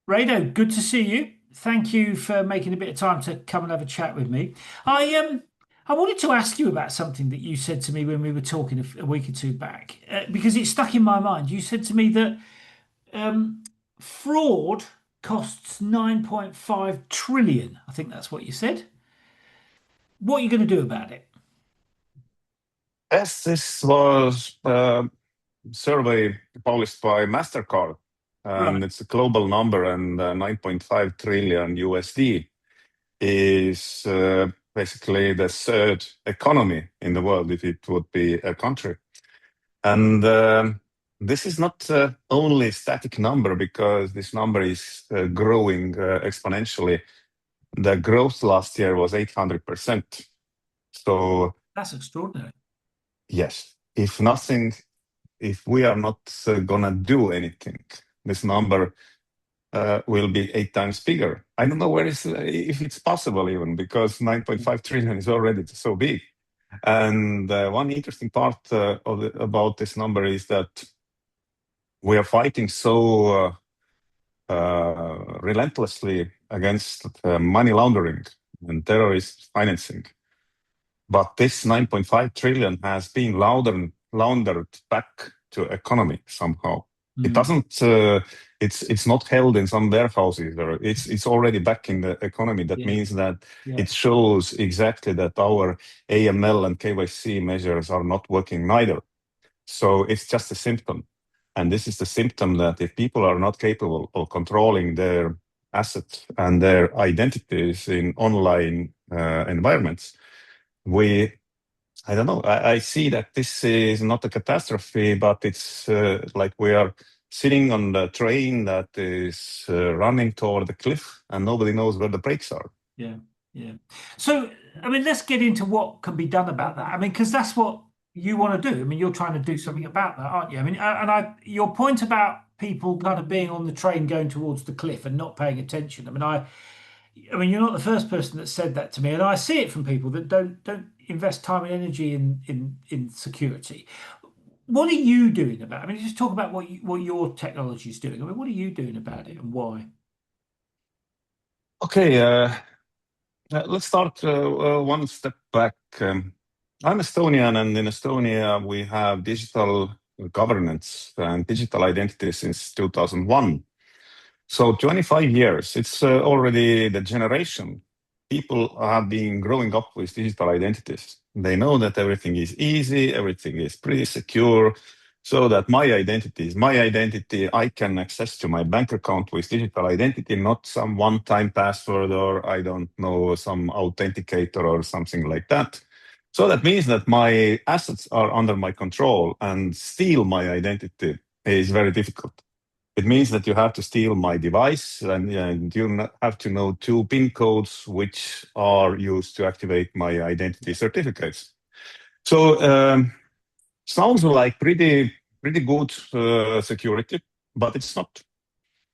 Raido, good to see you. Thank you for making a bit of time to come and have a chat with me. I wanted to ask you about something that you said to me when we were talking a week or two back, because it stuck in my mind. You said to me that fraud costs 9.5 trillion. I think that's what you said. What are you going to do about it? Yes, this was a survey published by MasterCard, and Right. it's a global number, and 9.5 trillion USD is basically the third economy in the world if it would be a country. And this is not only static number because this number is growing exponentially. The growth last year was 800%. So That's extraordinary. yes, if we are not gonna do anything, this number will be 8 times bigger. I don't know if it's possible even because 9.5 trillion is already so big. And one interesting part about this number is that we are fighting so relentlessly against money laundering and terrorist financing. But this 9.5 trillion has been laundered back to economy somehow. It Mm. doesn't. It's not held in some warehouses, or it's already back in the economy. That Yeah, means that yeah, it shows exactly that our AML and KYC measures are not working neither. So it's just a symptom, and this is the symptom that if people are not capable of controlling their assets and their identities in online environments, we I don't know. I see that this is not a catastrophe, but it's like we are sitting on the train that is running toward the cliff and nobody knows where the brakes are. yeah, yeah. So, I mean, let's get into what can be done about that. I mean, because that's what you want to do. I mean, you're trying to do something about that, aren't you? I mean, your point about people kind of being on the train going towards the cliff and not paying attention. I mean, you're not the first person that said that to me, and I see it from people that don't invest time and energy in security. What are you doing about it? I mean, just talk about what your technology is doing. I mean, what are you doing about it and why? Okay, let's start one step back. I'm Estonian, and in Estonia, we have digital governance and digital identity since 2001. So 25 years, it's already the generation. People have been growing up with digital identities. They know that everything is easy, everything is pretty secure, so that my identity is my identity. I can access to my bank account with digital identity, not some one-time password or I don't know, some authenticator or something like that. So that means that my assets are under my control and steal my identity is very difficult. It means that you have to steal my device and you have to know two PIN codes which are used to activate my identity certificates. So sounds like pretty good security, but it's not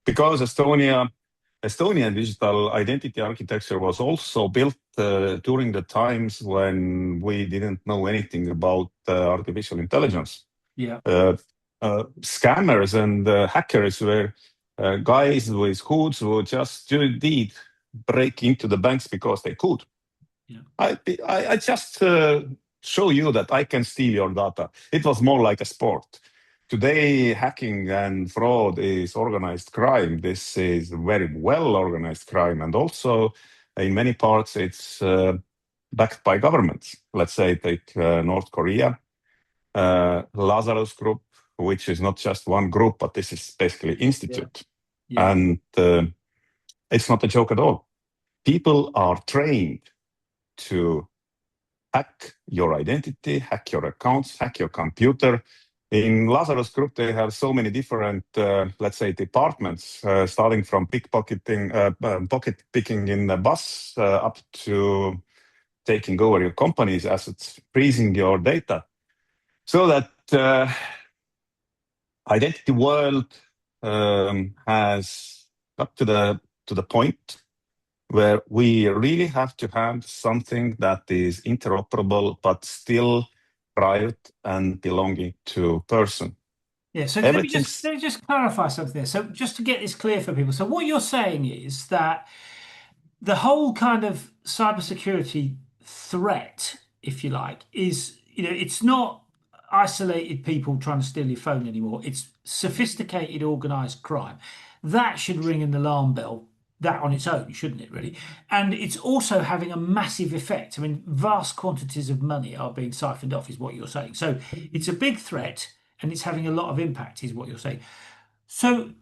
because Estonian digital identity architecture was also built during the times when we didn't know anything about artificial intelligence. Yeah, uh, Scammers and hackers were guys with hoods who just did break into the banks because they could. yeah, I just show you that I can steal your data. It was more like a sport. Today, hacking and fraud is organized crime. This is very well organized crime, and also in many parts it's backed by governments. Let's say take North Korea, Lazarus Group, which is not just one group, but this is basically yeah, institute. yeah, And it's not a joke at all. People are trained to hack your identity, hack your accounts, hack your computer. In Lazarus Group, they have so many different, let's say, departments, starting from pickpocketing, pocket picking in the bus, up to taking over your company's assets, freezing your data, so that identity world has got to the point where we really have to have something that is interoperable but still private and belonging to person. Yeah, so Everything's let me just clarify something there. So just to get this clear for people. So what you're saying is that the whole kind of cybersecurity threat, if you like, is, it's not isolated people trying to steal your phone anymore. It's sophisticated organized crime. That should ring an alarm bell, that on its own, shouldn't it, really? And it's also having a massive effect. I mean, vast quantities of money are being siphoned off, is what you're saying. So it's a big threat and it's having a lot of impact, is what you're saying. So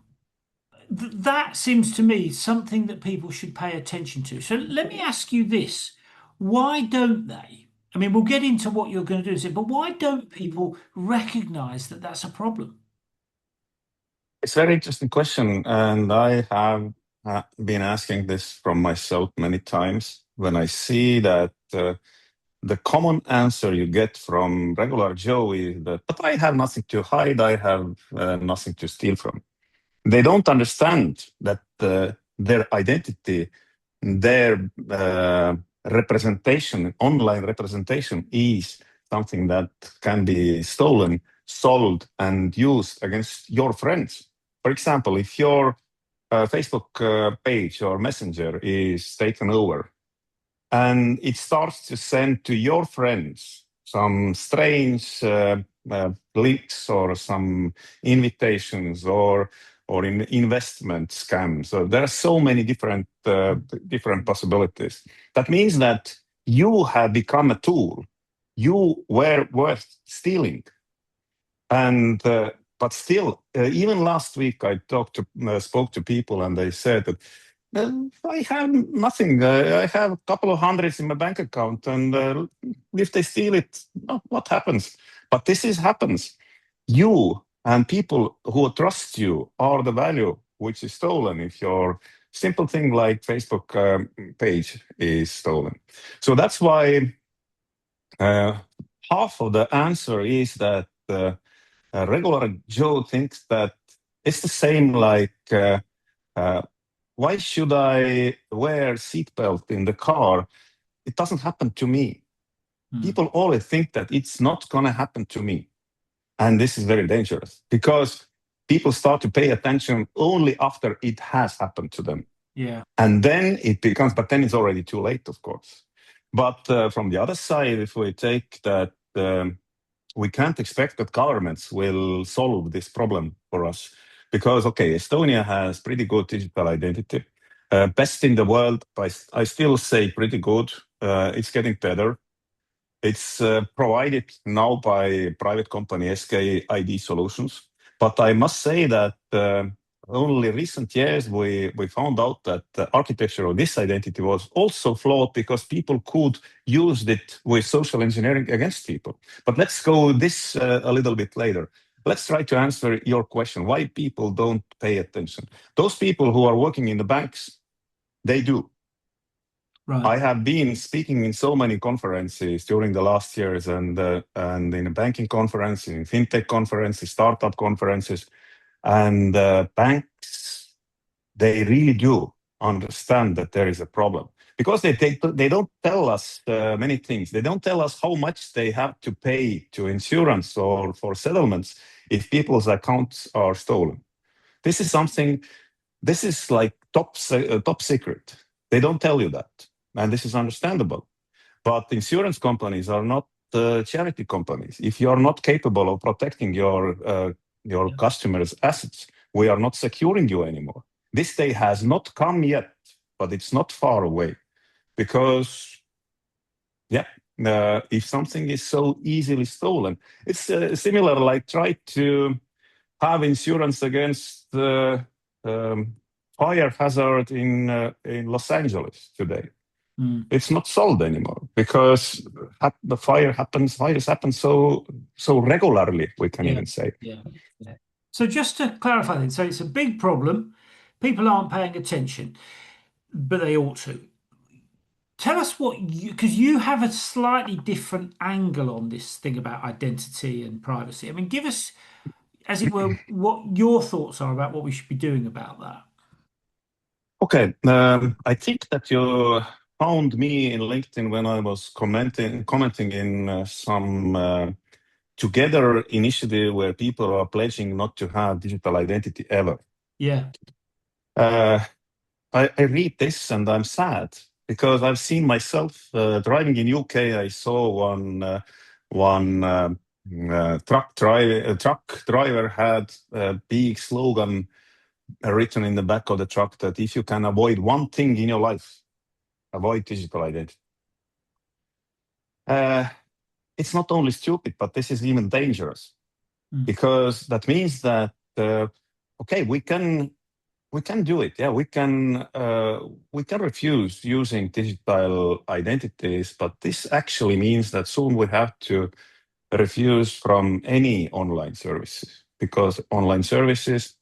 that seems to me something that people should pay attention to. So let me ask you this. Why don't they? I mean, we'll get into what you're going to do, but why don't people recognize that that's a problem? It's a very interesting question, and I have been asking this from myself many times when I see that the common answer you get from regular Joe is that, but I have nothing to hide, I have nothing to steal from. They don't understand that their identity, their representation, online representation, is something that can be stolen, sold, and used against your friends. For example, if your Facebook page or messenger is taken over and it starts to send to your friends some strange links or some invitations or in investment scams. So there are so many different possibilities. That means that you have become a tool. You were worth stealing. And but still, even last week, I spoke to people, and they said that I have nothing. I have a couple of hundreds in my bank account, and if they steal it, what happens? But happens. You and people who trust you are the value which is stolen if your simple thing like Facebook page is stolen. So that's why half of the answer is that regular Joe thinks that it's the same like why should I wear seatbelt in the car? It doesn't happen to me. People always think that it's not going to happen to me. And this is very dangerous because people start to pay attention only after it has happened to them. Yeah. And then it becomes, but then it's already too late, of course. But from the other side, if we take that we can't expect that governments will solve this problem for us because, okay, Estonia has pretty good digital identity. Best in the world, I still say pretty good. It's getting better. It's provided now by private company SK ID Solutions. But I must say that only recent years we found out that the architecture of this identity was also flawed because people could use it with social engineering against people. But let's go this a little bit later. Let's try to answer your question, why people don't pay attention. Those people who are working in the banks, they do. Right. I have been speaking in so many conferences during the last years, and in a banking conference, in fintech conferences, startup conferences, and banks, they really do understand that there is a problem because they don't tell us many things. They don't tell us how much they have to pay to insurance or for settlements if people's accounts are stolen. This is something. This is like top secret. They don't tell you that. And this is understandable. But insurance companies are not charity companies. If you are not capable of protecting your customers' assets, we are not securing you anymore. This day has not come yet, but it's not far away. Because, if something is so easily stolen, it's similar like try to have insurance against fire hazard in Los Angeles today. It's not sold anymore because the fires happen so regularly. We can even say. Yeah. So just to clarify then, so it's a big problem. People aren't paying attention, but they ought to. Tell us what because you have a slightly different angle on this thing about identity and privacy. I mean, give us, as it were, what your thoughts are about what we should be doing about that. Okay, I think that you found me in LinkedIn when I was commenting in some together initiative where people are pledging not to have digital identity ever. Yeah. I read this and I'm sad because I've seen myself driving in UK. I saw one truck driver had a big slogan written in the back of the truck that if you can avoid one thing in your life, avoid digital identity. It's not only stupid, but this is even dangerous because that means that okay, we can do it. Yeah, we can refuse using digital identities, but this actually means that soon we have to refuse from any online services because online services,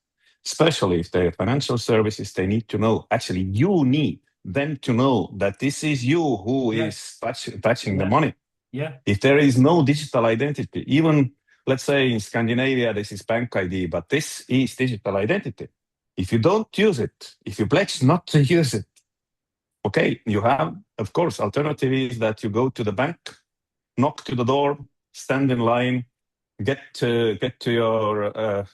especially if they're financial services, they need to know. Actually, you need them to know that this is you who is touching the money. Yeah. If there is no digital identity, even let's say in Scandinavia, this is bank ID, but this is digital identity. If you don't use it, if you pledge not to use it, okay, you have, of course, alternative is that you go to the bank, knock to the door, stand in line, get to your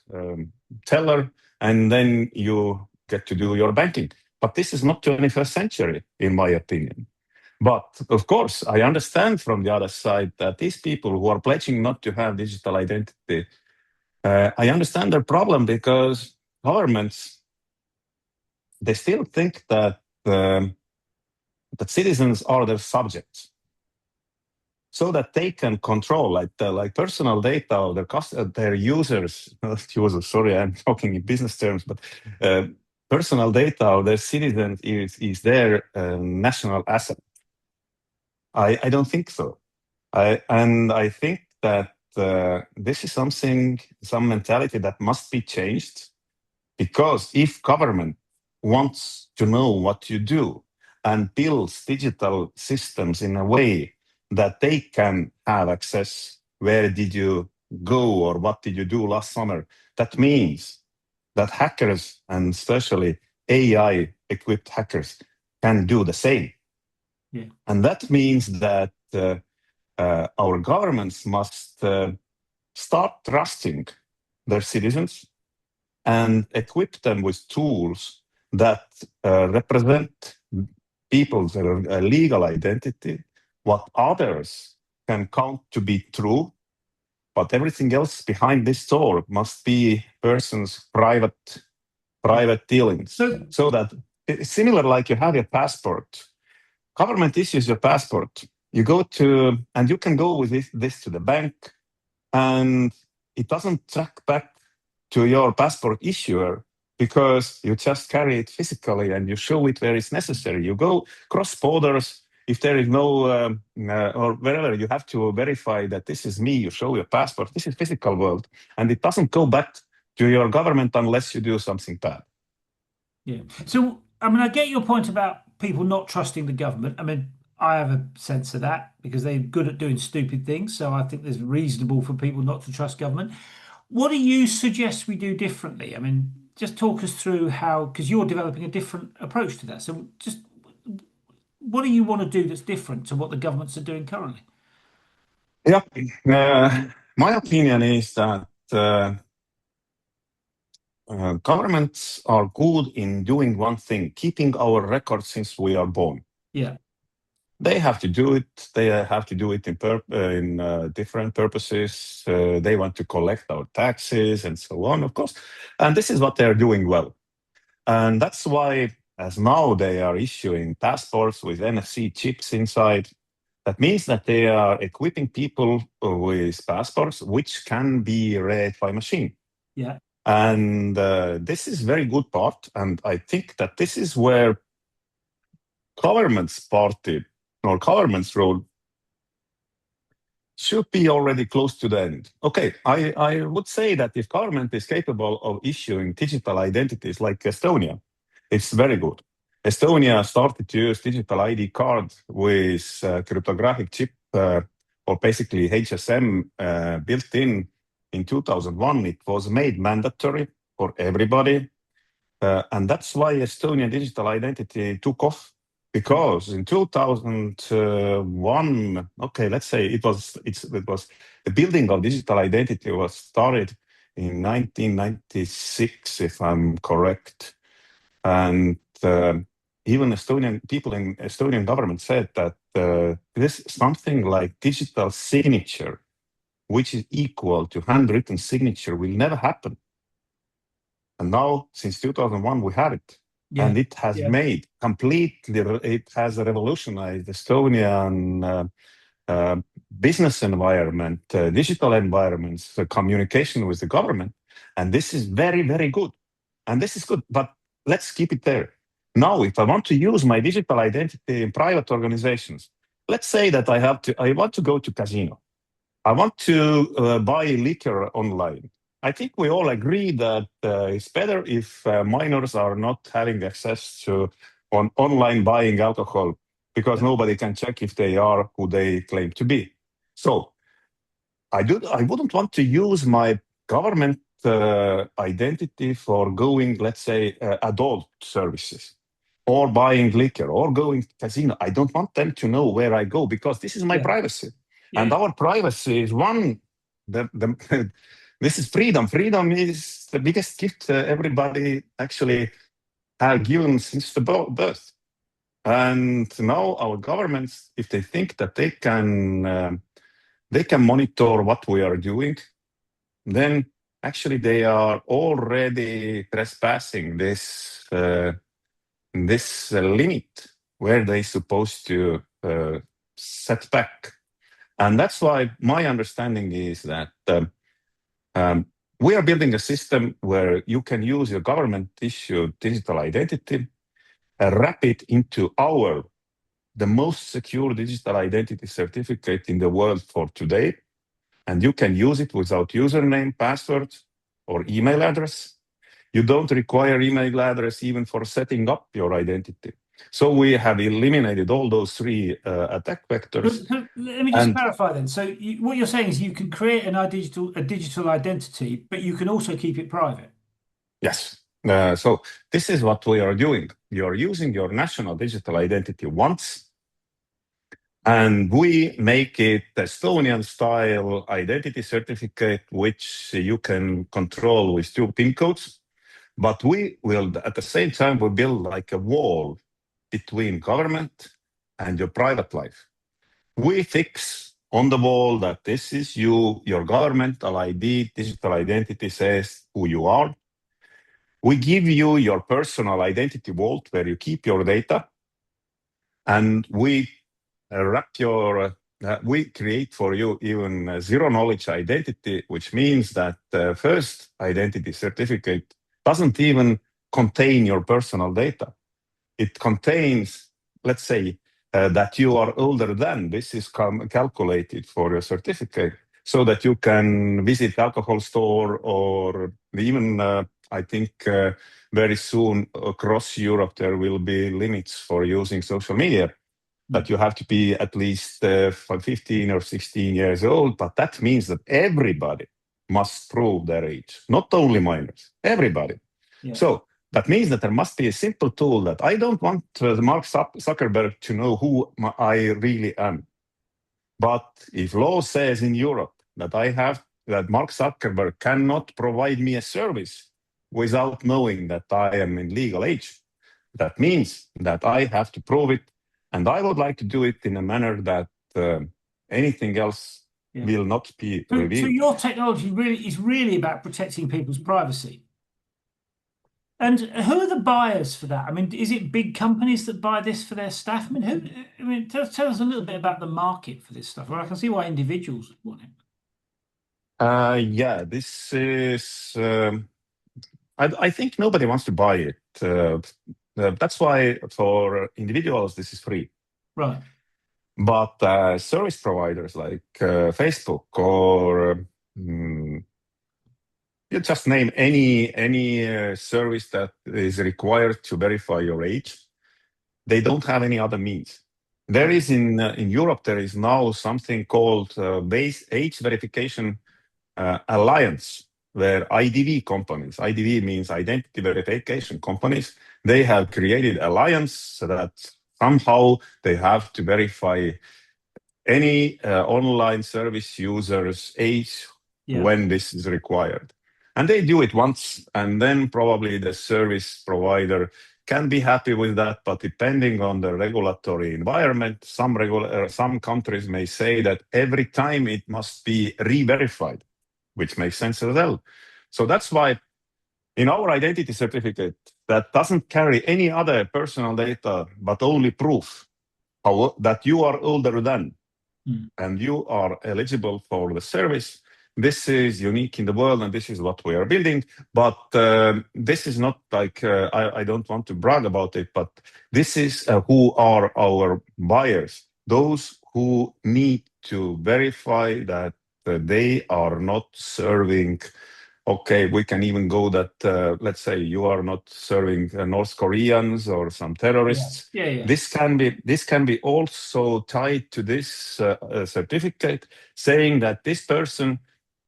teller, and then you get to do your banking. But this is not 21st century, in my opinion. But of course, I understand from the other side that these people who are pledging not to have digital identity, I understand their problem because governments, they still think that that citizens are their subjects, so that they can control like personal data of their users. Not users, sorry, I'm talking in business terms, but personal data of their citizens is their national asset. I don't think so. I think that this is some mentality that must be changed, because if government wants to know what you do and builds digital systems in a way that they can have access, where did you go or what did you do last summer, that means that hackers, and especially AI-equipped hackers, can do the same. Yeah. And that means that our governments must start trusting their citizens and equip them with tools that represent people's legal identity, what others can count to be true, but everything else behind this door must be persons' private dealings. So that it's similar, like you have your passport. Government issues your passport. You go to, and you can go with this to the bank, and it doesn't track back to your passport issuer because you just carry it physically and you show it where it's necessary. You go cross borders. If there is no, or wherever, you have to verify that this is me. You show your passport. This is physical world. And it doesn't go back to your government unless you do something bad. Yeah. So, I mean, I get your point about people not trusting the government. I mean, I have a sense of that because they're good at doing stupid things. So I think there's reasonable for people not to trust government. What do you suggest we do differently? I mean, just talk us through how, because you're developing a different approach to that. So just what do you want to do that's different to what the governments are doing currently? Yeah. My opinion is that governments are good in doing one thing, keeping our records since we are born. Yeah. They have to do it. They have to do it in different purposes. They want to collect our taxes and so on, of course. And this is what they're doing well. And that's why, as now they are issuing passports with NFC chips inside, that means that they are equipping people with passports which can be read by machine. Yeah. And this is very good part. And I think that this is where government's party or government's role should be already close to the end. Okay, I would say that if government is capable of issuing digital identities like Estonia, it's very good. Estonia started to use digital ID card with cryptographic chip or basically HSM built in 2001. It was made mandatory for everybody. And that's why Estonian digital identity took off. Because in 2001, okay, let's say it was the building of digital identity was started in 1996, if I'm correct. And even Estonian people in Estonian government said that this something like digital signature, which is equal to handwritten signature, will never happen. And now, since 2001, we have it. Yeah. And it has made completely, it has revolutionized Estonian business environment, digital environments, communication with the government. And this is very, very good. And this is good, but let's keep it there. Now, if I want to use my digital identity in private organizations, let's say that I want to go to casino. I want to buy liquor online. I think we all agree that it's better if minors are not having access to online buying alcohol, because nobody can check if they are who they claim to be. So I wouldn't want to use my government identity for going, let's say, adult services or buying liquor or going to casino. I don't want them to know where I go, because this is my privacy. And our privacy is this is freedom. Freedom is the biggest gift everybody actually have given since the birth. And now our governments, if they think that they can monitor what we are doing, then actually they are already trespassing this limit where they're supposed to set back. And that's why my understanding is that we are building a system where you can use your government-issued digital identity, wrap it into the most secure digital identity certificate in the world for today, and you can use it without username, password, or email address. You don't require email address even for setting up your identity. So we have eliminated all those three attack vectors. So let me just clarify then. So what you're saying is you can create a digital identity, but you can also keep it private. Yes. So this is what we are doing. You're using your national digital identity once, and we make it Estonian style identity certificate, which you can control with 2 PIN codes. But we will, at the same time, we build like a wall between government and your private life. We fix on the wall that this is you, your governmental ID, digital identity says who you are. We give you your personal identity vault where you keep your data, and we we create for you even a zero knowledge identity, which means that the first identity certificate doesn't even contain your personal data. It contains, let's say, that you are older than. This is calculated for your certificate, so that you can visit alcohol store, or even, I think very soon across Europe, there will be limits for using social media. That you have to be at least 15 or 16 years old, but that means that everybody must prove their age, not only minors, everybody. Yeah. So that means that there must be a simple tool that I don't want Mark Zuckerberg to know who I really am. But if law says in Europe that that Mark Zuckerberg cannot provide me a service without knowing that I am in legal age, that means that I have to prove it. And I would like to do it in a manner that anything else will not be revealed. So your technology is really about protecting people's privacy. And who are the buyers for that? I mean, is it big companies that buy this for their staff? I mean, tell us a little bit about the market for this stuff. Well, I can see why individuals want it. Yeah, this is. I think nobody wants to buy it. That's why for individuals this is free. Right. But service providers like Facebook or you just name any service that is required to verify your age, they don't have any other means. There is in Europe, there is now something called Base Age Verification Alliance, where IDV companies, IDV means identity verification companies, they have created alliance so that somehow they have to verify any online service user's age when this is required. And they do it once, and then probably the service provider can be happy with that. But depending on the regulatory environment, some countries may say that every time it must be re-verified, which makes sense as well. So that's why in our identity certificate that doesn't carry any other personal data, but only proof that you are older than and you are eligible for the service. This is unique in the world, and this is what we are building. But this is not like, I don't want to brag about it, but this is who are our buyers, those who need to verify that they are not serving. Okay, we can even go that, let's say you are not serving North Koreans or some terrorists. This can be also tied to this certificate, saying that this person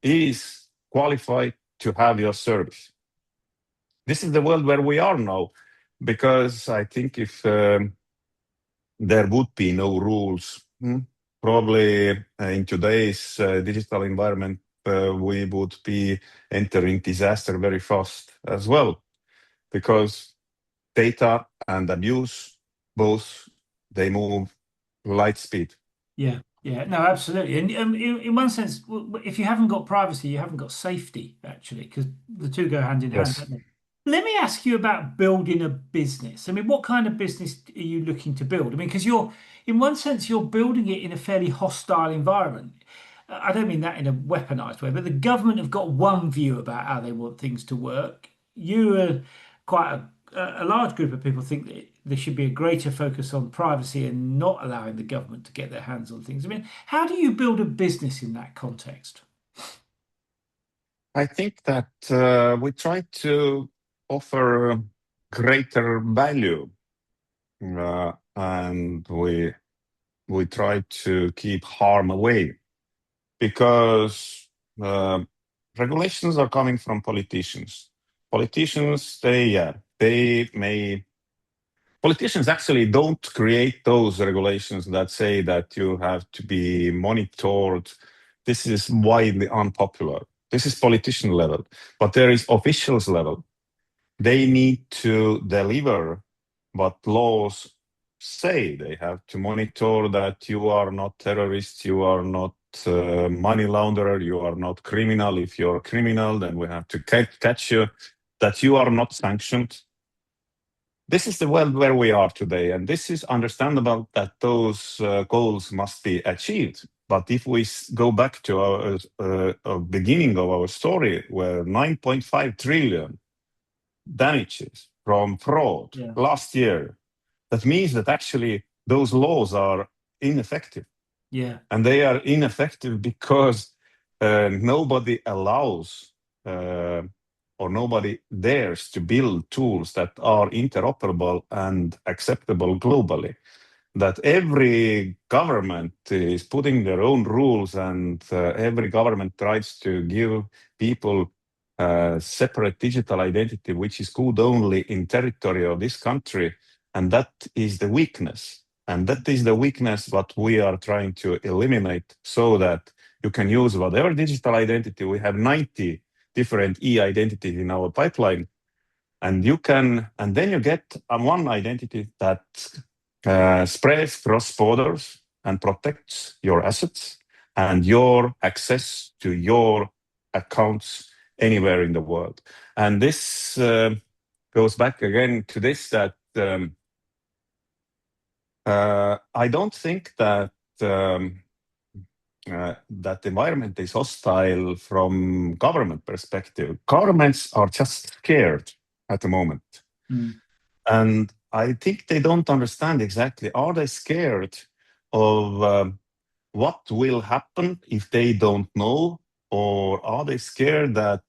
is qualified to have your service. This is the world where we are now, because I think if there would be no rules, probably in today's digital environment, we would be entering disaster very fast as well, because data and abuse, both, they move light speed. Yeah, no, absolutely. And in one sense, if you haven't got privacy, you haven't got safety, actually, because the two go hand in hand, don't they? Let me ask you about building a business. I mean, what kind of business are you looking to build? I mean, because in one sense, you're building it in a fairly hostile environment. I don't mean that in a weaponized way, but the government have got one view about how they want things to work. You are quite a large group of people think that there should be a greater focus on privacy and not allowing the government to get their hands on things. I mean, how do you build a business in that context? I think that we try to offer greater value, and we try to keep harm away, because regulations are coming from politicians. Politicians, politicians actually don't create those regulations that say that you have to be monitored. This is widely unpopular. This is politician level, but there is officials level. They need to deliver what laws say. They have to monitor that you are not terrorist, you are not money launderer, you are not criminal. If you're a criminal, then we have to catch you, that you are not sanctioned. This is the world where we are today, and this is understandable that those goals must be achieved. But if we go back to our beginning of our story, where 9.5 trillion damages from fraud last year, that means that actually those laws are ineffective. And they are ineffective because nobody allows or nobody dares to build tools that are interoperable and acceptable globally. That every government is putting their own rules, and every government tries to give people separate digital identity, which is good only in territory of this country. And that is the weakness. And that is the weakness what we are trying to eliminate, so that you can use whatever digital identity. We have 90 different e-identities in our pipeline. And then you get one identity that spreads cross borders and protects your assets and your access to your accounts anywhere in the world. And this goes back again to this, that I don't think that that environment is hostile from government perspective. Governments are just scared at the moment. And I think they don't understand exactly, are they scared of what will happen if they don't know? Or are they scared that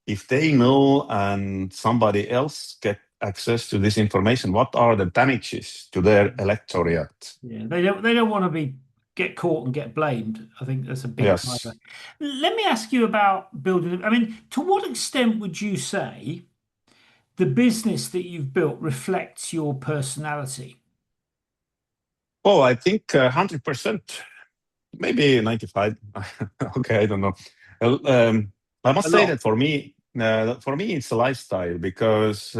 if they know and somebody else get access to this information, what are the damages to their electorate? Yeah, they don't want to get caught and get blamed. I think that's a big driver. Let me ask you about building. I mean, to what extent would you say the business that you've built reflects your personality? Oh, I think 100%, maybe 95. Okay, I don't know. I must say that for me, it's a lifestyle because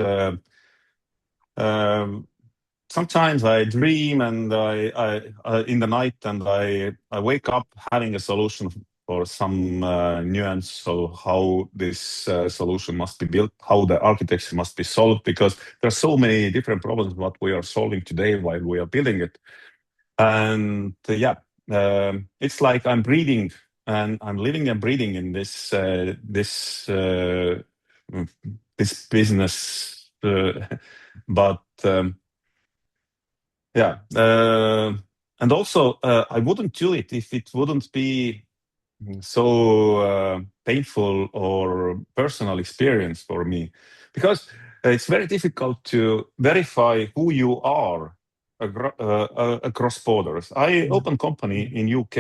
sometimes I dream and I in the night and I wake up having a solution for some nuance. So how this solution must be built, how the architecture must be solved, because there are so many different problems what we are solving today while we are building it. And it's like I'm breathing and I'm living and breathing in this business. But and also I wouldn't do it if it wouldn't be so painful or personal experience for me, because it's very difficult to verify who you are across borders. I opened company in UK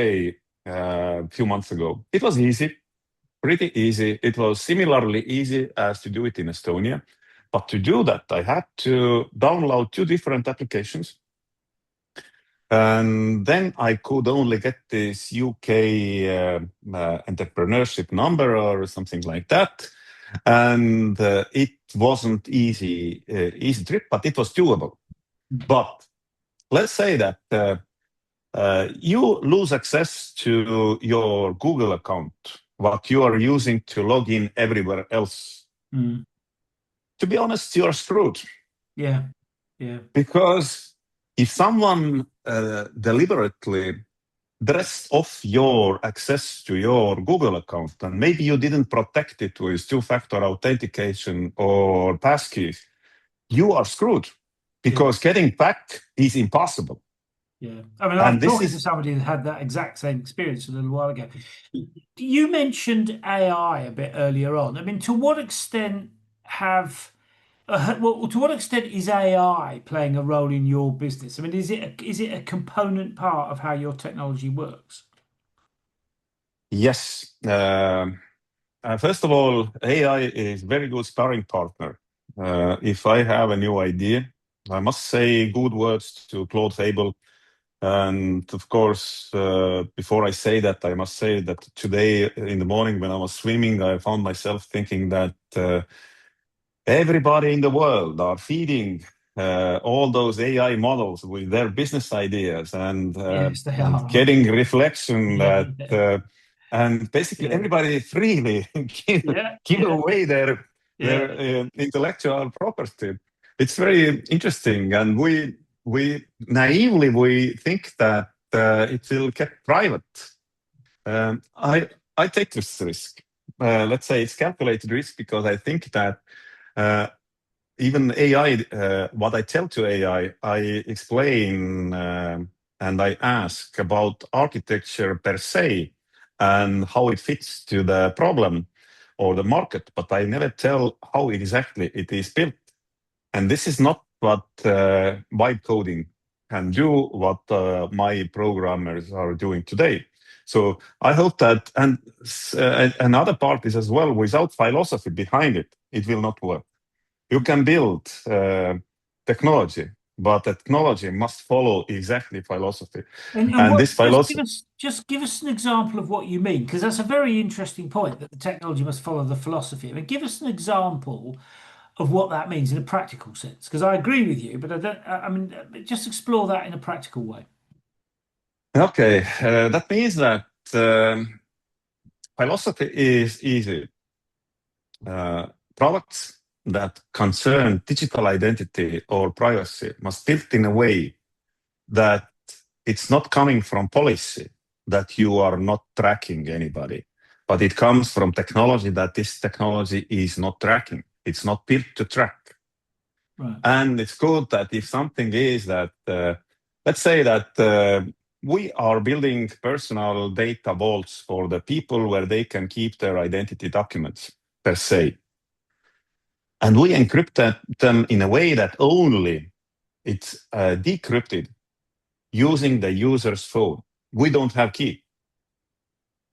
a few months ago. It was easy, pretty easy. It was similarly easy as to do it in Estonia. But to do that, I had to download 2 different applications. And then I could only get this UK entrepreneurship number or something like that. And it wasn't easy trip, but it was doable. But let's say that you lose access to your Google account, what you are using to log in everywhere else. To be honest, you are screwed. Yeah. Because if someone deliberately dressed off your access to your Google account, and maybe you didn't protect it with 2-factor authentication or passkeys, you are screwed, because getting back is impossible. Yeah, I mean, I'm talking to somebody that had that exact same experience a little while ago. You mentioned AI a bit earlier on. I mean, to what extent to what extent is AI playing a role in your business? I mean, is it a component part of how your technology works? Yes. First of all, AI is very good sparring partner. If I have a new idea, I must say good words to Claude Fable. And of course, before I say that, I must say that today in the morning when I was swimming, I found myself thinking that everybody in the world are feeding all those AI models with their business ideas and getting reflection that and basically everybody freely give away their intellectual property. It's very interesting, and we naively think that it will get private. I take this risk. Let's say it's calculated risk, because I think that even AI, what I tell to AI, I explain and I ask about architecture per se and how it fits to the problem or the market, but I never tell how exactly it is built. And this is not what vibe coding can do, what my programmers are doing today. So I hope that, and another part is as well, without philosophy behind it, it will not work. You can build technology, but technology must follow exactly philosophy. And this philosophy. Just give us an example of what you mean, because that's a very interesting point, that the technology must follow the philosophy. I mean, give us an example of what that means in a practical sense, because I agree with you, but I don't. I mean, just explore that in a practical way. Okay, that means that philosophy is easy. Products that concern digital identity or privacy must be built in a way that it's not coming from policy, that you are not tracking anybody, but it comes from technology that this technology is not tracking. It's not built to track. Right. And it's good that if something is that, let's say that we are building personal data vaults for the people where they can keep their identity documents per se. And we encrypt them in a way that only it's decrypted using the user's phone. We don't have key.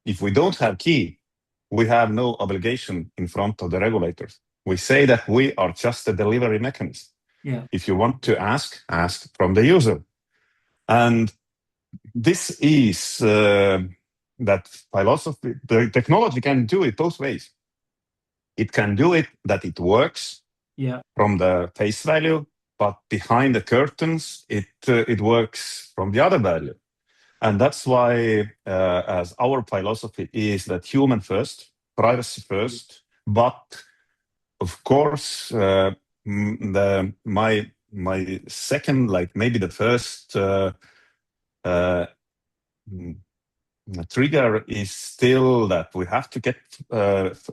If we don't have key, we have no obligation in front of the regulators. We say that we are just a delivery mechanism. Yeah. If you want to ask from the user. And this is that philosophy. The technology can do it both ways. It can do it that it works from the face value, but behind the curtains, it works from the other value. And that's why, as our philosophy is that human first, privacy first, but of course, my second, like maybe the first trigger is still that we have to get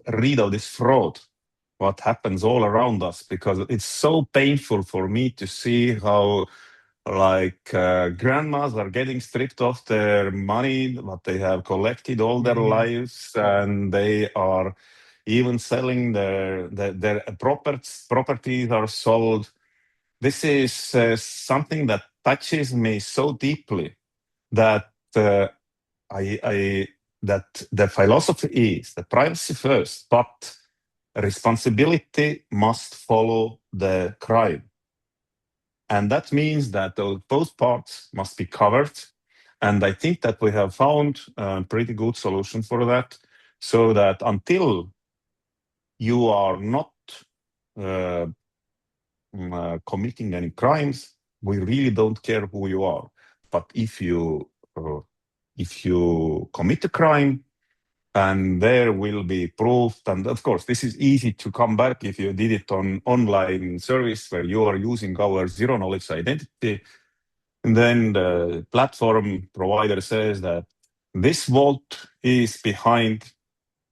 rid of this fraud, what happens all around us, because it's so painful for me to see how grandmas are getting stripped of their money, what they have collected all their lives, and they are even selling their properties are sold. This is something that touches me so deeply that that the philosophy is the privacy first, but responsibility must follow the crime. And that means that both parts must be covered. And I think that we have found a pretty good solution for that, so that until you are not committing any crimes, we really don't care who you are. But if you commit a crime, and there will be proof, and of course, this is easy to come back if you did it on online service where you are using our zero-knowledge identity. And then the platform provider says that this vault is behind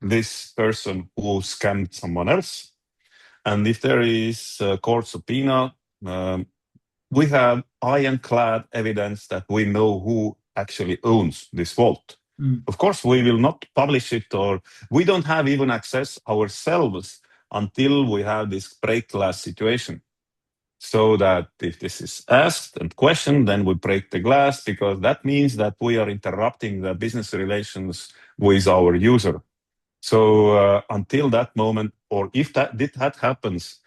this person who scammed someone else. And if there is a court subpoena, we have ironclad evidence that we know who actually owns this vault. Of course, we will not publish it, or we don't have even access ourselves until we have this break glass situation. So that if this is asked and questioned, then we break the glass, because that means that we are interrupting the business relations with our user. So until that moment, or if that happens,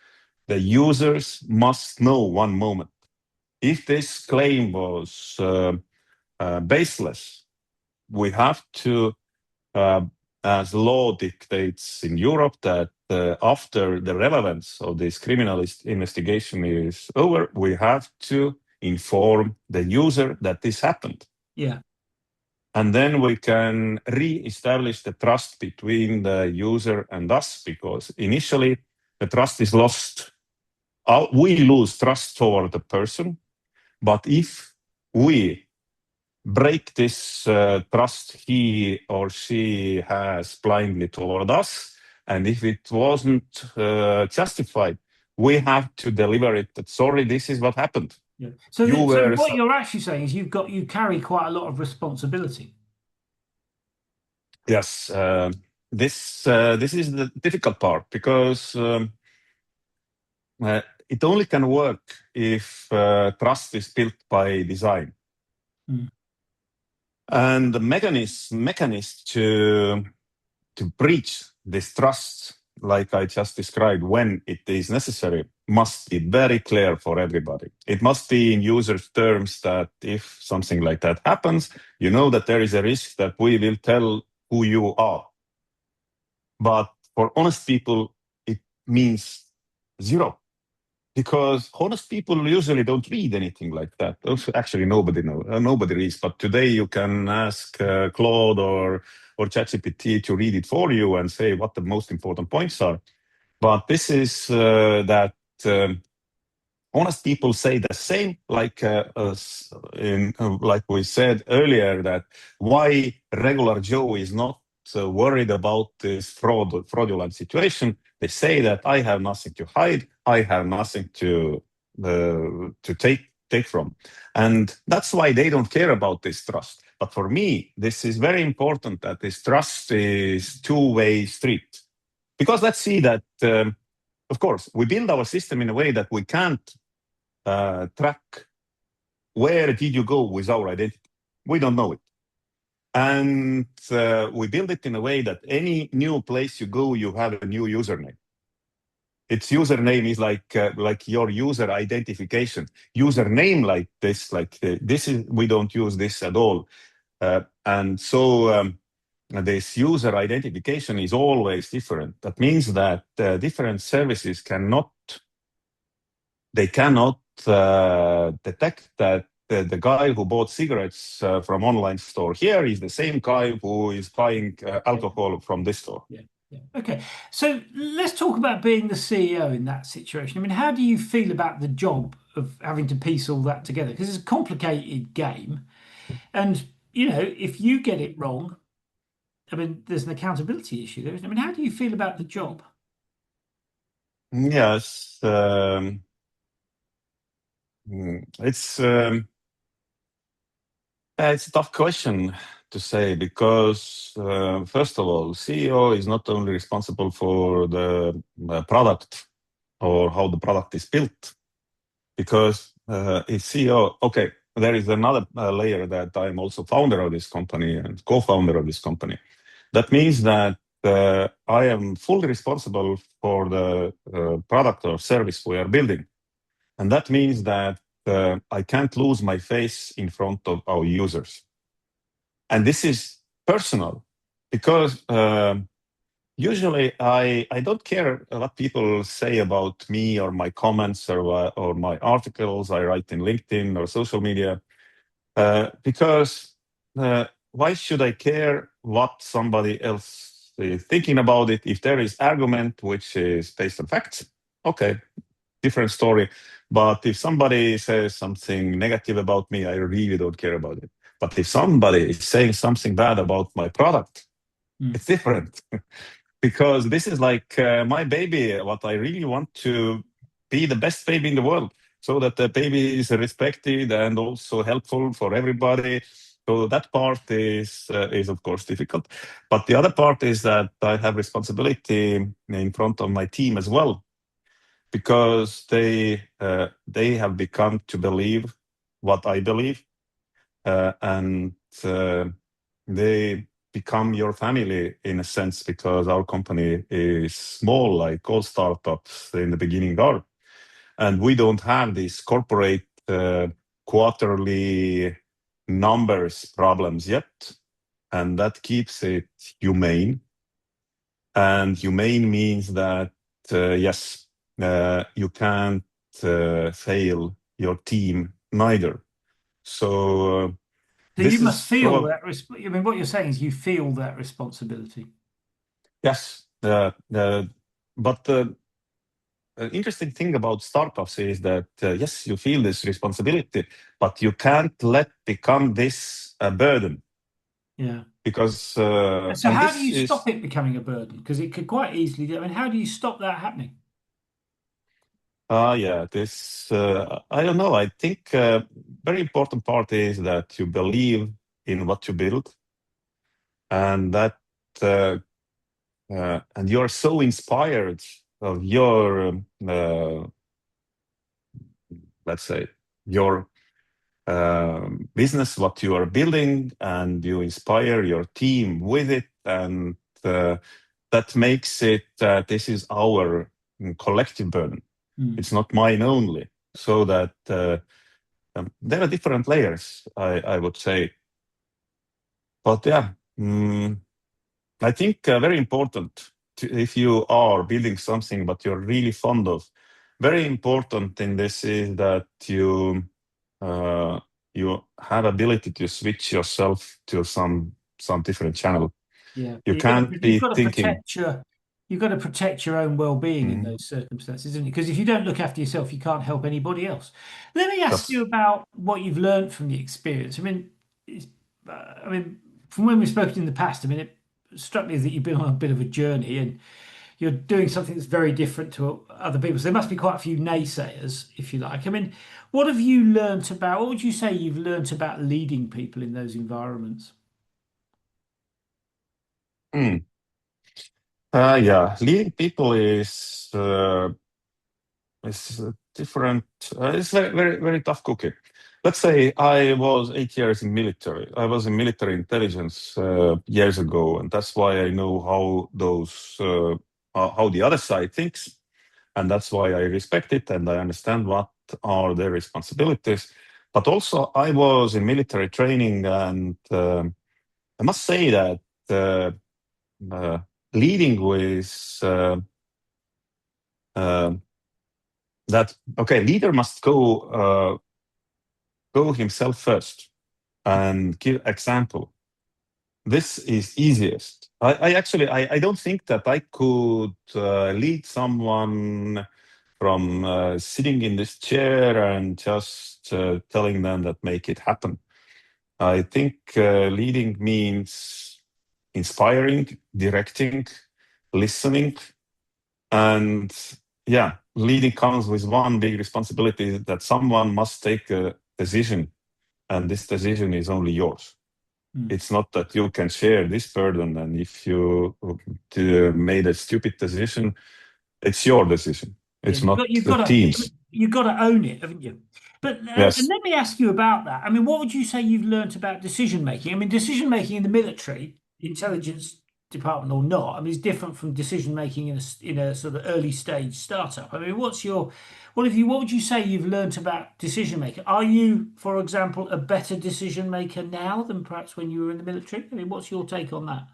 the users must know one moment. If this claim was baseless, we have to, as law dictates in Europe, that after the relevance of this criminal investigation is over, we have to inform the user that this happened. And then we can re-establish the trust between the user and us, because initially the trust is lost. We lose trust toward the person, but if we break this trust he or she has blindly toward us, and if it wasn't justified, we have to deliver it that, sorry, this is what happened. So what you're actually saying is you carry quite a lot of responsibility. Yes, this is the difficult part, because it only can work if trust is built by design. And the mechanism to breach this trust, like I just described, when it is necessary, must be very clear for everybody. It must be in users' terms that if something like that happens, you know that there is a risk that we will tell who you are. But for honest people, it means zero. Because honest people usually don't read anything like that. Actually, nobody reads. But today you can ask Claude or ChatGPT to read it for you and say what the most important points are. But this is that honest people say the same, like we said earlier, that why regular Joe is not worried about this fraudulent situation. They say that I have nothing to hide, I have nothing to take from, and that's why they don't care about this trust. But for me, this is very important, that this trust is two-way street, because let's see that. Of course, we build our system in a way that we can't track where did you go with our identity. We don't know it. And we build it in a way that any new place you go, you have a new username. its username is like your user identification. Username like this, this is, we don't use this at all. And so this user identification is always different. That means that different services cannot detect that the guy who bought cigarettes from online store here is the same guy who is buying alcohol from this store. Yeah. Okay. So let's talk about being the CEO in that situation. I mean, how do you feel about the job of having to piece all that together? Because it's a complicated game. And, if you get it wrong, I mean, there's an accountability issue there. I mean, how do you feel about the job? Yes. It's a tough question to say because, first of all, CEO is not only responsible for the product or how the product is built, because if CEO, okay, there is another layer that I'm also founder of this company and co-founder of this company. That means that I am fully responsible for the product or service we are building. And that means that I can't lose my face in front of our users. And this is personal because usually I don't care what people say about me or my comments or my articles I write in LinkedIn or social media, because why should I care what somebody else is thinking about it? If there is argument which is based on facts, okay, different story. But if somebody says something negative about me, I really don't care about it. But if somebody is saying something bad about my product, it's different. Because this is like my baby, what I really want to be the best baby in the world, so that the baby is respected and also helpful for everybody. So that part is of course difficult. But the other part is that I have responsibility in front of my team as well, because they have become to believe what I believe, and they become your family in a sense, because our company is small, like all startups in the beginning are, and we don't have these corporate quarterly numbers problems yet, and that keeps it humane. And humane means that yes, you can't fail your team neither. So this you must is feel that. I mean, what you're saying is you feel that responsibility. Yes, but the interesting thing about startups is that yes, you feel this responsibility, but you can't let become this a burden. Yeah. Because So and how do this you is stop it becoming a burden? Because it could quite easily. I mean, how do you stop that happening? yeah, this I don't know. I think very important part is that you believe in what you build, and that and you are so inspired of your let's say your business, what you are building, and you inspire your team with it, and that makes it this is our collective burden. It's not mine only. So that there are different layers, I would say. But yeah, I think very important if you are building something but you're really fond of, very important in this is that you have ability to switch yourself to some different channel. Yeah, You can't be thinking. You've got to protect your own well-being in Mhm. those circumstances, isn't it? Because if you don't look after yourself, you can't help anybody else. Let me ask you That's about what you've learned from the experience. I mean, from when we've spoken in the past, I mean, it struck me that you've been on a bit of a journey and you're doing something that's very different to other people. So there must be quite a few naysayers, if you like. I mean, what have you learnt about, what would you say you've learnt about leading people in those environments? mm. Yeah, leading people is different. It's very, very, very tough cookie. Let's say I was 8 years in military. I was in military intelligence years ago, and that's why I know how those how the other side thinks. and that's why I respect it and I understand what are their responsibilities. But also, I was in military training, and I must say that leading with that, okay, leader must go himself first and give example. This is easiest. I actually don't think that I could lead someone from sitting in this chair and just telling them that make it happen. I think leading means inspiring, directing, listening, and yeah, leading comes with one big responsibility, that someone must take a decision, and this decision is only yours. It's not that you can share this burden, and if you made a stupid decision, it's your decision. It's not the team's. You've got to own it, haven't you? But Yes. and let me ask you about that. I mean, what would you say you've learned about decision making? I mean, decision making in the military, intelligence department or not, I mean, is different from decision making in a sort of early stage startup. I mean, what would you say you've learned about decision making? Are you, for example, a better decision maker now than perhaps when you were in the military? I mean, what's your take on that?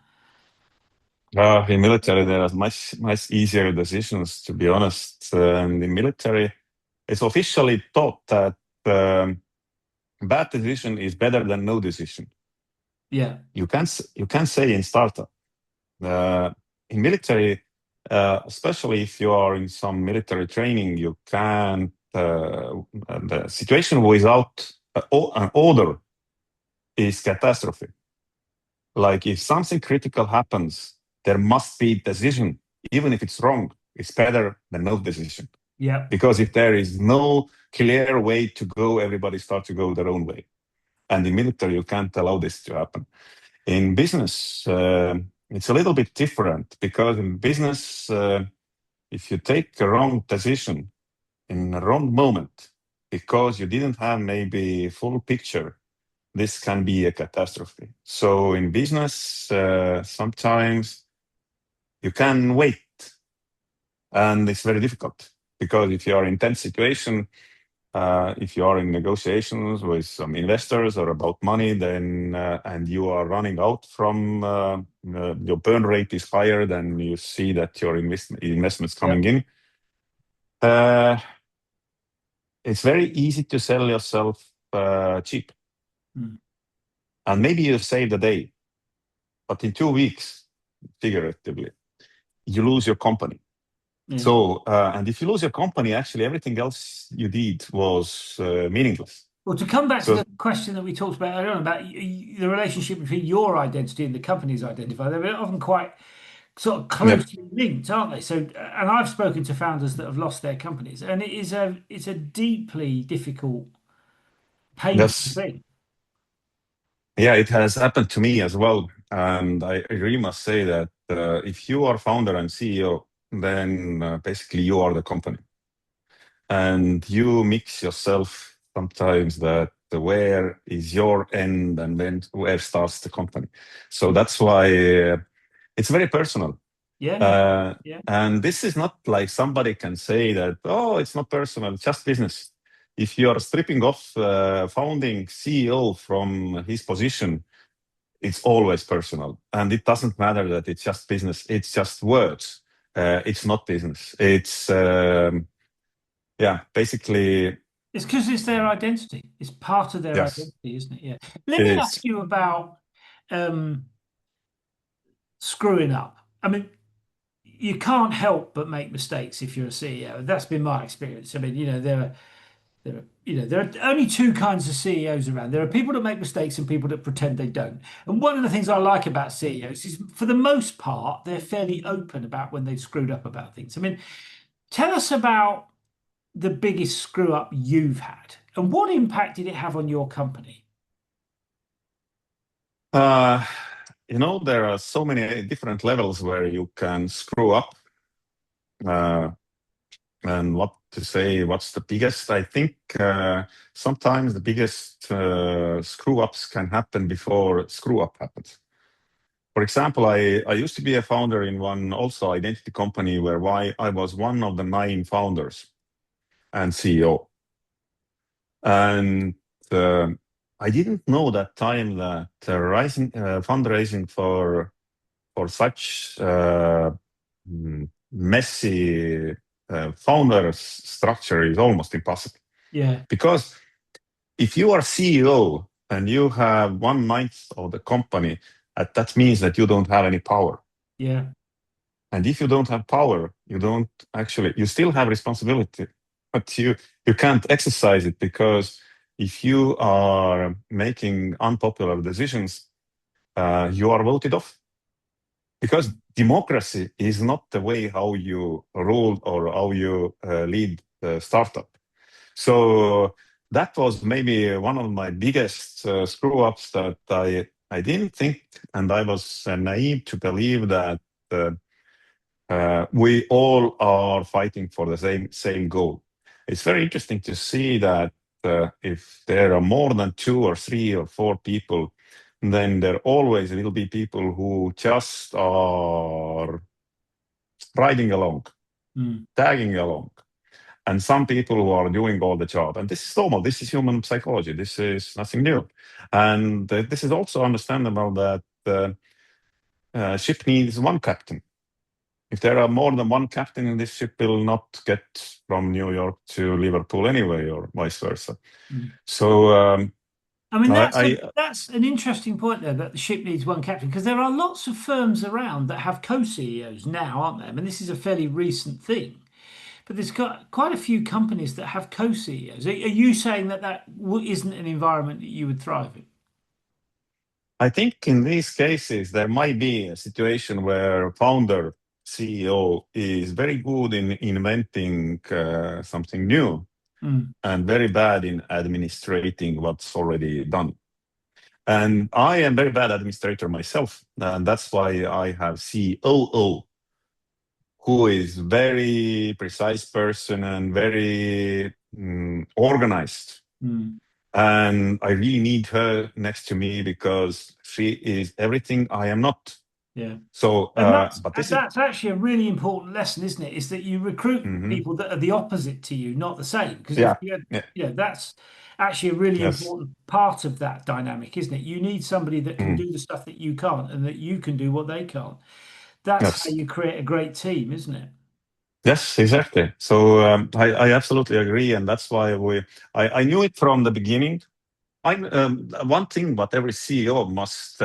In military, there are much easier decisions, to be honest. And in military, it's officially taught that bad decision is better than no decision. Yeah. You can say in startup. In military, especially if you are in some military training, you can't. The situation without an order is catastrophe. Like if something critical happens, there must be decision, even if it's wrong. It's better than no decision. Yeah. Because if there is no clear way to go, everybody starts to go their own way. And in military, you can't allow this to happen. In business, it's a little bit different, because in business, if you take a wrong decision in a wrong moment, because you didn't have maybe full picture, this can be a catastrophe. So in business, sometimes you can wait, and it's very difficult, because if you are in tense situation, if you are in negotiations with some investors or about money, then and you are running out from your burn rate is higher than you see that your investments coming in. It's very easy to sell yourself cheap. And maybe you save the day, but in 2 weeks, figuratively, you lose your company. Yeah. So, and if you lose your company, actually everything else you did was meaningless. Well, to come back to the question that we talked about earlier on about the relationship between your identity and the company's identity, they're often quite sort of closely linked, aren't they? So, and I've spoken to founders that have lost their companies, and it's a deeply difficult, painful thing. Yeah, it has happened to me as well, and I really must say that if you are founder and CEO, then basically you are the company, and you mix yourself sometimes that where is your end and then where starts the company. So that's why it's very personal. Yeah. And this is not like somebody can say that, oh, it's not personal, it's just business. If you are stripping off founding CEO from his position, it's always personal. And it doesn't matter that it's just business, it's just words. It's not business. It's, basically. It's because it's their identity. It's part of their identity, isn't it? Yeah. Let me ask you about screwing up. I mean, you can't help but make mistakes if you're a CEO. That's been my experience. I mean, there are only two kinds of CEOs around. There are people that make mistakes and people that pretend they don't. And one of the things I like about CEOs is, for the most part, they're fairly open about when they've screwed up about things. I mean, tell us about the biggest screw up you've had, and what impact did it have on your company? There are so many different levels where you can screw up. And what to say, what's the biggest? I think sometimes the biggest screw ups can happen before screw up happens. For example, I used to be a founder in one also identity company where I was one of the 9 founders and CEO. And I didn't know that time that fundraising for such messy founder structure is almost impossible. Yeah. Because if you are CEO and you have 1/9 of the company, that means that you don't have any power. Yeah. And if you don't have power, you still have responsibility, but you can't exercise it, because if you are making unpopular decisions, you are voted off. Because democracy is not the way how you rule or how you lead the startup. So that was maybe one of my biggest screw-ups, that I didn't think, and I was naive to believe that we all are fighting for the same goal. It's very interesting to see that if there are more than 2 or 3 or 4 people, then there always will be people who just are riding along, tagging along, and some people who are doing all the job. And this is normal. This is human psychology. This is nothing new. And this is also understandable that ship needs one captain. If there are more than one captain in this ship, will not get from New York to Liverpool anyway, or vice versa. So I mean, that's an interesting point there, that the ship needs one captain, because there are lots of firms around that have co-CEOs now, aren't there? I mean, this is a fairly recent thing, but there's got quite a few companies that have co-CEOs. Are you saying that isn't an environment that you would thrive in? I think in these cases, there might be a situation where founder CEO is very good in inventing something new and very bad in administrating what's already done. And I am very bad administrator myself, and that's why I have COO, who is very precise person and very organized. And I really need her next to me, because she is everything I am not. Yeah. So, that's actually a really important lesson, isn't it? Is that you recruit people that are the opposite to you, not the same. Because that's actually a really important part of that dynamic, isn't it? You need somebody that can do the stuff that you can't, and that you can do what they can't. That's how you create a great team, isn't it? Yes, exactly. So I absolutely agree, and that's why I knew it from the beginning. One thing what every CEO must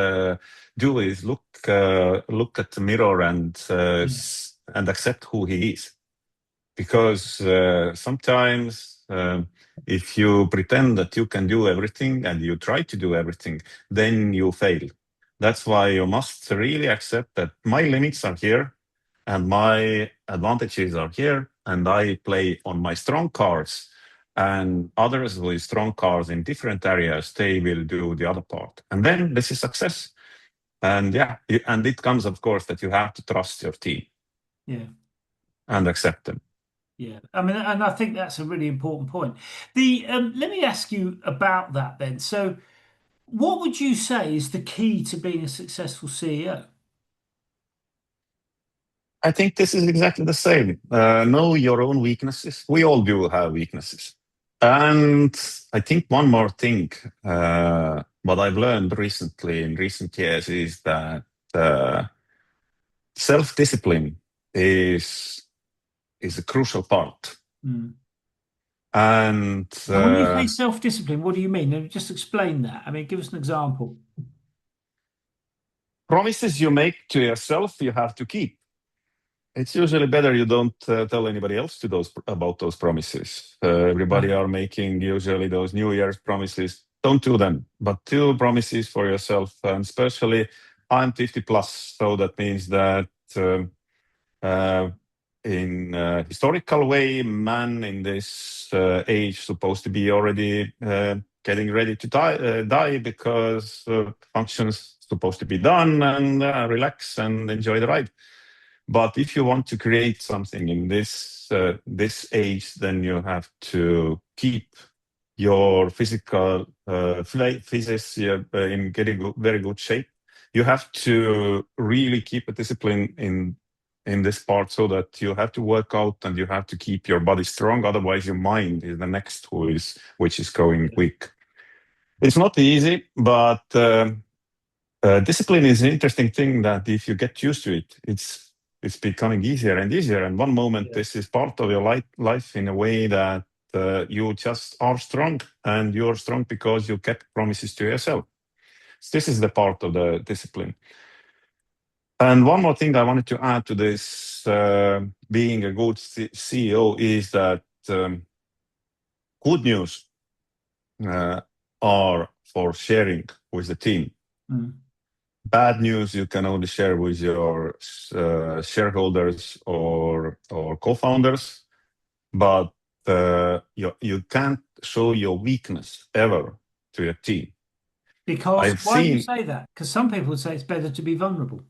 do is look at the mirror and accept who he is, because sometimes if you pretend that you can do everything and you try to do everything, then you fail. That's why you must really accept that my limits are here and my advantages are here, and I play on my strong cards. And others with strong cards in different areas, they will do the other part. And then this is success. And and it comes, of course, that you have to trust your team. Yeah. And accept them. Yeah, I mean, and I think that's a really important point. Let me ask you about that then. So, what would you say is the key to being a successful CEO? I think this is exactly the same. Know your own weaknesses. We all do have weaknesses. And I think one more thing, what I've learned recently in recent years, is that self-discipline is a crucial part. And when you say self-discipline, what do you mean? Just explain that. I mean, give us an example. Promises you make to yourself, you have to keep. It's usually better you don't tell anybody else about those promises. Everybody are making usually those New Year's promises. Don't do them, but do promises for yourself. And especially, I'm 50 plus, so that means that in a historical way, man in this age supposed to be already getting ready to die because functions supposed to be done, and relax and enjoy the ride. But if you want to create something in this age, then you have to keep your physical physics in getting very good shape. you have to really keep a discipline in this part, so that you have to work out and you have to keep your body strong. Otherwise, your mind is the next which is going weak. It's not easy, but discipline is an interesting thing that if you get used to it, it's becoming easier and easier. And one moment, this is part of your life in a way that you just are strong, and you're strong because you kept promises to yourself. So this is the part of the discipline. And one more thing I wanted to add to this, being a good CEO, is that good news are for sharing with the team. Bad news you can only share with your shareholders or co-founders, but you can't show your weakness ever to your team. Because why do you say that? Because some people would say it's better to be vulnerable.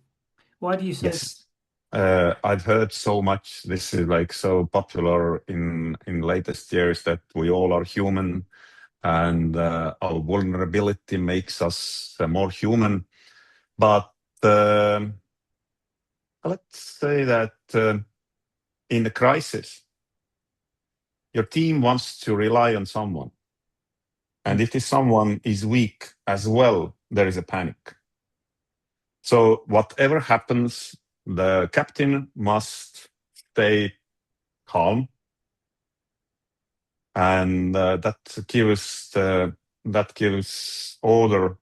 Why do you say yes. I've heard so much. This is like so popular in latest years, that we all are human, and our vulnerability makes us more human. But let's say that in the crisis, your team wants to rely on someone. And if this someone is weak as well, there is a panic. So whatever happens, the captain must stay calm. And that gives order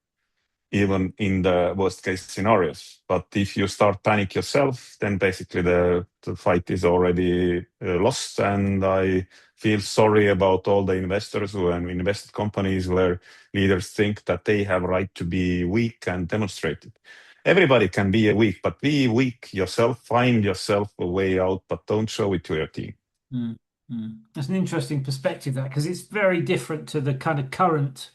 even in the worst case scenarios. But if you start panic yourself, then basically the fight is already lost. And I feel sorry about all the investors who have invested companies where leaders think that they have right to be weak and demonstrate it. Everybody can be weak, but be weak yourself, find yourself a way out, but don't show it to your team. That's an interesting perspective, that, because it's very different to the kind of current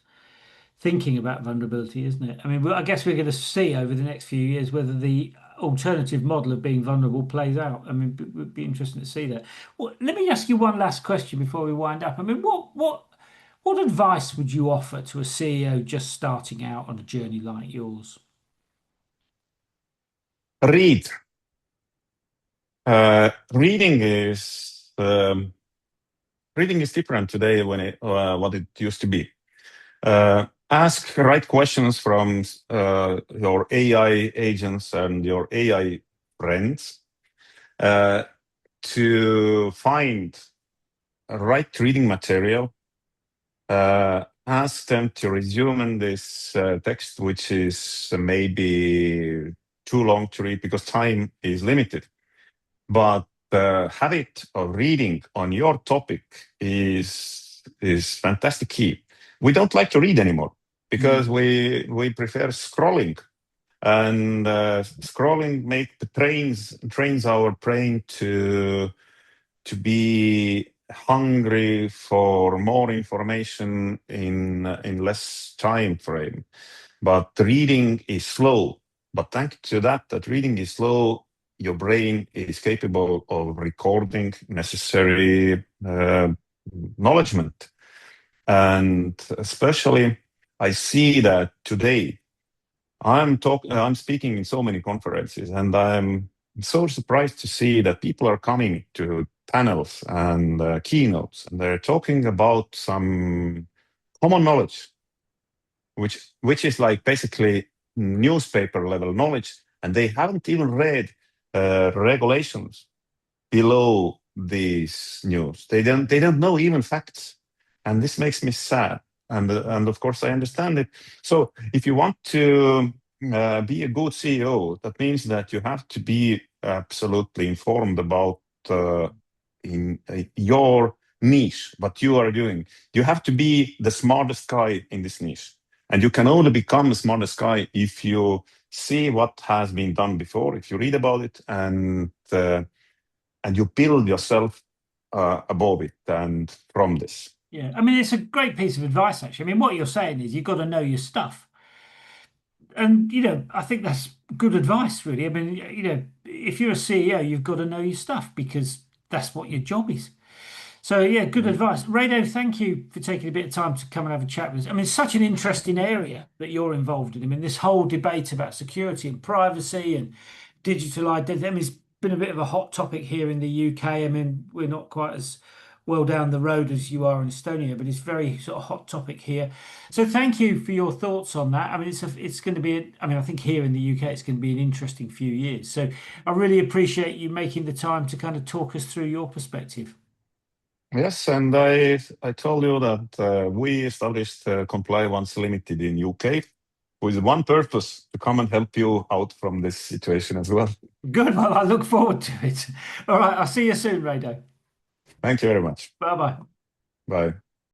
thinking about vulnerability, isn't it? I mean, I guess we're going to see over the next few years whether the alternative model of being vulnerable plays out. I mean, it would be interesting to see that. Well, let me ask you one last question before we wind up. I mean, what advice would you offer to a CEO just starting out on a journey like yours? Read. Reading is different today when what it used to be. Ask right questions from your AI agents and your AI friends to find right reading material. Ask them to resume this text, which is maybe too long to read because time is limited. But the habit of reading on your topic is fantastic key. We don't like to read anymore because we prefer scrolling, and scrolling trains our brain to be hungry for more information in less time frame. But reading is slow. But thanks to that reading is slow, your brain is capable of recording necessary knowledgement. And especially, I see that today I'm speaking in so many conferences, and I'm so surprised to see that people are coming to panels and keynotes, and they're talking about some common knowledge, which is like basically newspaper level knowledge, and they haven't even read regulations below these news. They don't know even facts, and this makes me sad. And of course I understand it. So if you want to be a good CEO, that means that you have to be absolutely informed about in your niche, what you are doing. You have to be the smartest guy in this niche. And you can only become the smartest guy if you see what has been done before, if you read about it, and you build yourself above it and from this. Yeah, I mean, it's a great piece of advice, actually. I mean, what you're saying is you've got to know your stuff. And, I think that's good advice, really. I mean, if you're a CEO, you've got to know your stuff because that's what your job is. So yeah, good advice. Raido, thank you for taking a bit of time to come and have a chat with us. I mean, it's such an interesting area that you're involved in. I mean, this whole debate about security and privacy and digital identity. I mean, it's been a bit of a hot topic here in the UK. I mean, we're not quite as well down the road as you are in Estonia, but it's very sort of hot topic here. So thank you for your thoughts on that. I mean, it's going to be, I mean, I think here in the UK, it's going to be an interesting few years. So I really appreciate you making the time to kind of talk us through your perspective. Yes, and I told you that we established ComplyOnce Limited in UK with one purpose, to come and help you out from this situation as well. Good. Well, I look forward to it. All right. I'll see you soon, Raido. Thank you very much. Bye bye. Bye.